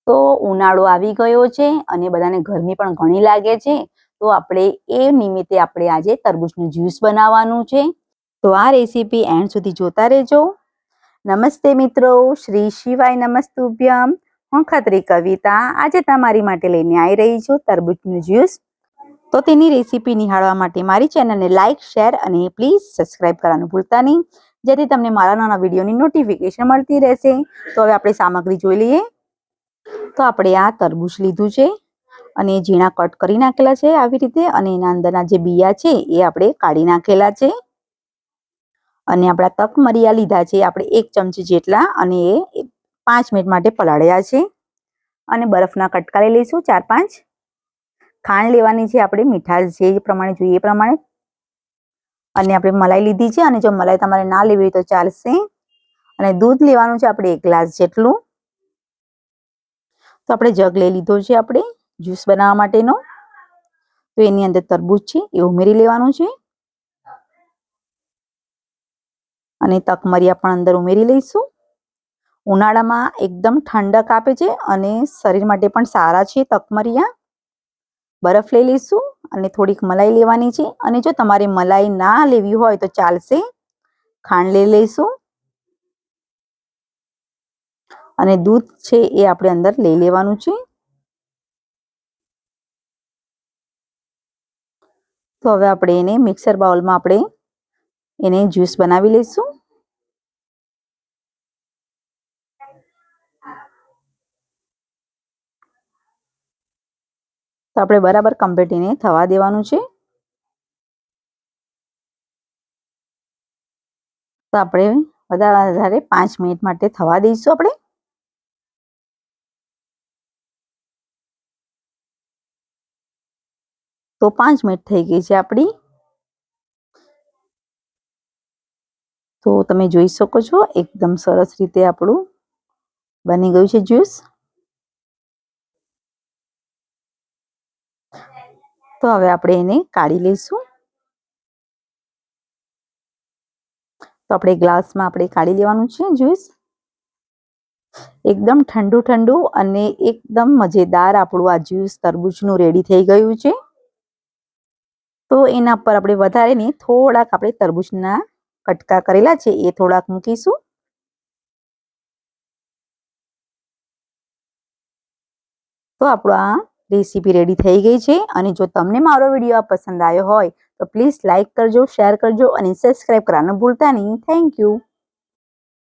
તો ઉનાળો આવી ગયો છે અને બધાને ગરમી પણ ઘણી લાગે છે, તો આપણે એ નિમિત્તે આપણે આજે તરબૂચનું જ્યુસ બનાવવાનું છે. તો આ રેસીપી એન્ડ સુધી જોતા રહેજો. નમસ્તે મિત્રો, શ્રી શિવાય નમસ્તુભ્યમ. હું ખત્રી કવિતા આજે તમારી માટે લઈને આવી રહી છું તરબૂચનું જ્યુસ. તો તેની રેસીપી નિહાળવા માટે મારી ચેનલને લાઇક, શેર અને પ્લીઝ સબસ્ક્રાઇબ કરવાનું ભૂલતા નહીં, જેથી તમને મારા નાના વિડીયોની નોટિફિકેશન મળતી રહેશે. તો હવે આપણે સામગ્રી જોઈ લઈએ. તો આપણે આ તરબૂચ લીધું છે અને ઝીણા કટ કરી નાખેલા છે આવી રીતે, અને એના અંદરના જે બિયા છે એ આપણે કાઢી નાખેલા છે. અને આપણા તક મરિયા લીધા છે આપણે 1 ચમચી જેટલા, અને એ 5 મિનિટ માટે પલાળ્યા છે. અને બરફના કટકા લઈ લઈશું 4-5. ખાંડ લેવાની છે આપણે, મીઠાશ જે પ્રમાણે જોઈએ એ પ્રમાણે. અને આપણે મલાઈ લીધી છે, અને જો મલાઈ તમારે ના લેવી હોય તો ચાલશે. અને દૂધ લેવાનું છે આપણે 1 ગ્લાસ જેટલું. તો આપણે જગ લઈ લીધો છે આપણે જ્યુસ બનાવવા માટેનો. તો એની અંદર તરબૂચ છે એ ઉમેરી લેવાનું છે. અને તકમરિયા પણ અંદર ઉમેરી લઈશું. ઉનાળામાં એકદમ ઠંડક આપે છે અને શરીર માટે પણ સારા છે તકમરિયા. બરફ લઈ લઈશું અને થોડીક મલાઈ લેવાની છે. અને જો તમારે મલાઈ ના લેવી હોય તો ચાલશે. ખાંડ લઈ લઈશું. અને દૂધ છે એ આપણે અંદર લઈ લેવાનું છે. તો હવે આપણે એને મિક્સર બાઉલમાં આપણે એને જ્યુસ બનાવી લઈશું. તો આપણે બરાબર કમ્પ્લીટ એને થવા દેવાનું છે. તો આપણે વધારે 5 મિનિટ માટે થવા દઈશું આપણે. તો 5 મિનિટ થઈ ગઈ છે આપણી. તો તમે જોઈ શકો છો એકદમ સરસ રીતે આપણું બની ગયું છે જ્યુસ. તો હવે આપણે એને કાઢી લઈશું. તો આપણે ગ્લાસમાં આપણે કાઢી લેવાનું છે જ્યુસ. એકદમ ઠંડુ ઠંડુ અને એકદમ મજેદાર આપણું આ જ્યુસ તરબૂચનું રેડી થઈ ગયું છે. તો એના પર આપણે વધારે ને થોડાક આપણે તરબૂચના કટકા કરેલા છે એ થોડાક મૂકીશું. તો આપણો આ રેસીપી રેડી થઈ ગઈ છે. અને જો તમને મારો વિડીયો પસંદ આવ્યો હોય તો પ્લીઝ લાઇક કરજો, શેર કરજો અને સબસ્ક્રાઇબ કરવાનું ભૂલતા નહીં. Thank you.